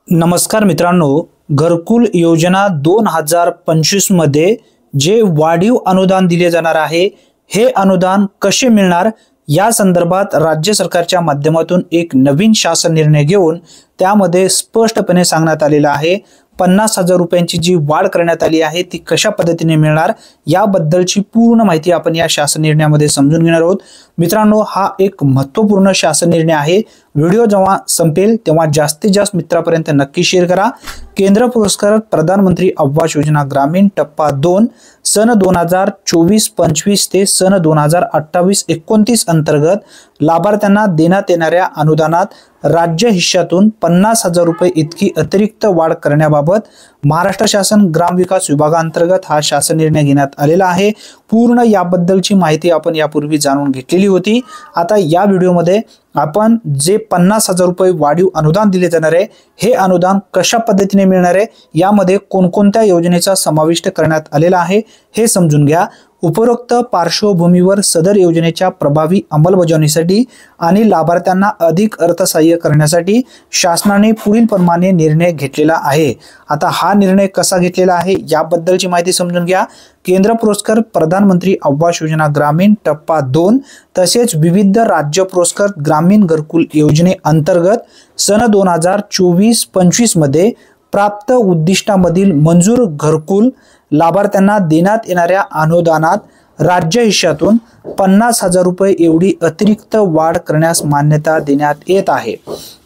नमस्कार मित्रांनो, घरकुल योजना 2025 मध्ये जे वाढीव अनुदान दिले जाणार आहे, हे अनुदान कसे मिळणार या संदर्भात राज्य सरकारच्या माध्यमातून एक नवीन शासन निर्णय घेऊन त्यामध्ये स्पष्टपणे सांगण्यात आलेलं आहे। 50,000 रुपयांची जी वाढ करण्यात आली आहे ती कशा पद्धतीने मिळणार याबद्दलची पूर्ण माहिती आपण या शासन निर्णयामध्ये समजून घेणार आहोत। मित्रांनो, हा एक महत्त्वपूर्ण शासन निर्णय आहे। व्हिडिओ जेव्हा संपेल तेव्हा जास्तीत जास्त मित्रांपर्यंत नक्की शेअर करा। केंद्र पुरस्कृत प्रधानमंत्री आवास योजना ग्रामीण टप्पा 2 सन 2024-25 ते सन 2028-29 अंतर्गत लाभार्थ्यांना देण्यात येणाऱ्या अनुदानात राज्य हिश्श्यातून 50,000 रुपये इतकी अतिरिक्त वाढ करण्याबाबत महाराष्ट्र शासन ग्रामविकास विभागांतर्गत हा शासन निर्णय घेण्यात आलेला आहे। पूर्ण याबद्दलची माहिती आपण यापूर्वी जाणून घेतलेली होती। आता या व्हिडिओमध्ये आपण जे 50,000 रुपये वाढीव अनुदान दिले जाणार आहे, हे अनुदान कशा पद्धतीने मिळणार आहे, यामध्ये कोणकोणत्या योजनेचा समाविष्ट करण्यात आलेला आहे हे समजून घ्या। उपरोक्त पार्श्वभूमीवर सदर योजनेच्या प्रभावी अंमलबजावणीसाठी आणि लाभार्थ्यांना अधिक अर्थसहाय्य करण्यासाठी शासनाने पुढील प्रमाणे निर्णय घेतलेला आहे। आता हा निर्णय कसा घेतलेला आहे याबद्दलची माहिती समजून घ्या। केंद्र पुरस्कृत प्रधानमंत्री आवास योजना ग्रामीण टप्पा 2 तसेच विविध राज्य पुरस्कृत ग्रामीण घरकुल योजने अंतर्गत सन 2024-25 मध्ये प्राप्त उद्दिष्टामधील मंजूर घरकुल लाभार्थ्यांना देण्यात येणाऱ्या अनुदानात राज्य हिश्श्यातून 50,000 रुपये एवढी अतिरिक्त वाढ करण्यास मान्यता देण्यात येत आहे।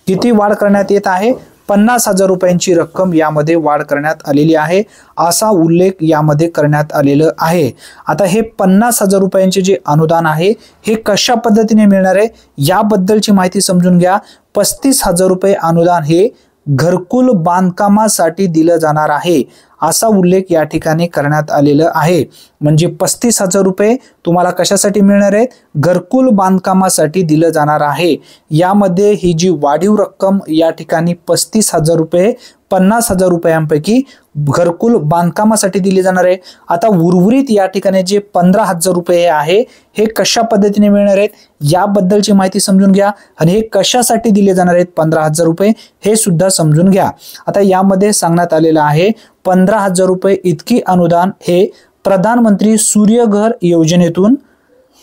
किती वाढ करण्यात येत आहे? 50,000 रुपयांची रक्कम यामध्ये वाढ करण्यात आलेली आहे, असा उल्लेख यामध्ये करण्यात आलेलं आहे। आता हे 50,000 रुपयांचे जे अनुदान आहे हे कशा पद्धतीने मिळणार आहे याबद्दलची माहिती समजून घ्या। 35,000 रुपये अनुदान हे घरकुल बांधकामासाठी दिलं जाणार आहे, असा उल्लेख या ठिकाणी करण्यात आलेला आहे। म्हणजे 35,000 रुपये तुम्हाला कशासाठी मिळणार आहेत? घरकुल बांधकामासाठी दिलं जाणार आहे। यामध्ये ही जी वाढीव रक्कम या ठिकाणी 35,000 रुपये 50,000 रुपयांपैकी घरकुल बांधकामासाठी दिली जाणार आहे। आता उर्वरित या ठिकाणी जे 15,000 रुपये आहे हे कशा पद्धतीने मिळणार आहेत याबद्दलची माहिती समजून घ्या आणि हे कशासाठी दिले जाणार आहेत 15,000 रुपये हे सुद्धा समजून घ्या। आता यामध्ये सांगण्यात आलेलं आहे 15,000 रुपये इतकी अनुदान हे प्रधानमंत्री सूर्यघर योजनेतून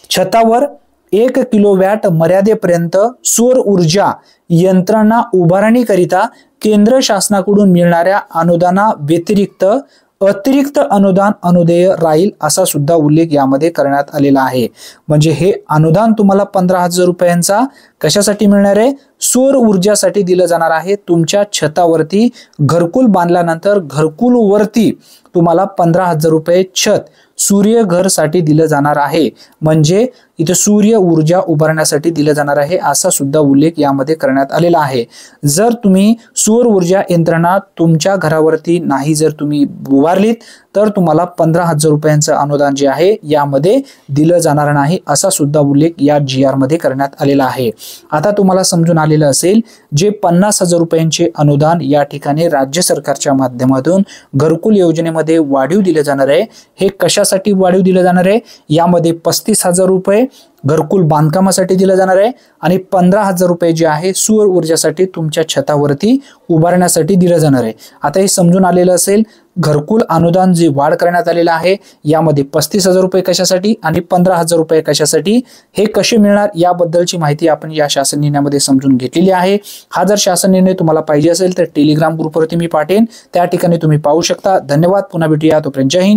छतावर 1 किलोवॅट मर्यादेपर्यंत सौर ऊर्जा यंत्रणा उभारणीकरिता केंद्र शासनाकडून मिळणाऱ्या अनुदाना व्यतिरिक्त अतिरिक्त अनुदान अनुदेय राहील, असा सुद्धा उल्लेख यामध्ये करण्यात आलेला आहे। म्हणजे हे अनुदान तुम्हाला 15,000 रुपयांचा कशासाठी मिळणार आहे? सौर ऊर्जासाठी दिलं जाणार आहे। तुमच्या छतावरती घरकुल बांधल्यानंतर घरकुल वरती तुम्हाला 15,000 रुपये छत सूर्य घर साठी दिलं जाणार आहे। म्हणजे इथे सूर्य ऊर्जा उभारण्यासाठी दिलं जाणार आहे, असा सुद्धा उल्लेख यामध्ये करण्यात आलेला आहे। जर तुम्ही सौर ऊर्जा यंत्रणा तुमच्या घरावरती नाही जर तुम्ही उभारलीत तर तुम्हाला 15,000 रुपयांचं अनुदान जे आहे यामध्ये दिलं जाणार नाही, असा सुद्धा उल्लेख या GR मध्ये करण्यात आलेला आहे। आता तुम्हाला समजून आलेलं असेल जे 50,000 रुपयांचे अनुदान या ठिकाणी राज्य सरकारच्या माध्यमातून घरकुल योजनेमध्ये वाढीव दिले जाणार आहे, हे कशासाठी वाढीव दिले जाणार आहे? यामध्ये 35,000 रुपये घरकुल बांधकामासाठी दिलं जाणार आहे आणि 15,000 रुपये जे आहे सौर ऊर्जासाठी तुमच्या छतावरती उभारण्यासाठी दिलं जाणार आहे। आता हे समजून आलेलं असेल घरकुल अनुदान जे वाढ करण्यात आलेलं आहे यामध्ये 35,000 रुपये कशासाठी आणि 15,000 रुपये कशासाठी, हे कसे मिळणार याबद्दलची माहिती आपण या शासन निर्णयामध्ये समजून घेतलेली आहे। हा जर शासन निर्णय तुम्हाला पाहिजे असेल तर टेलिग्राम ग्रुपवरती मी पाठवेन, त्या ठिकाणी तुम्ही पाहू शकता। धन्यवाद, पुन्हा भेटूया, तोपर्यंत जय हिंद।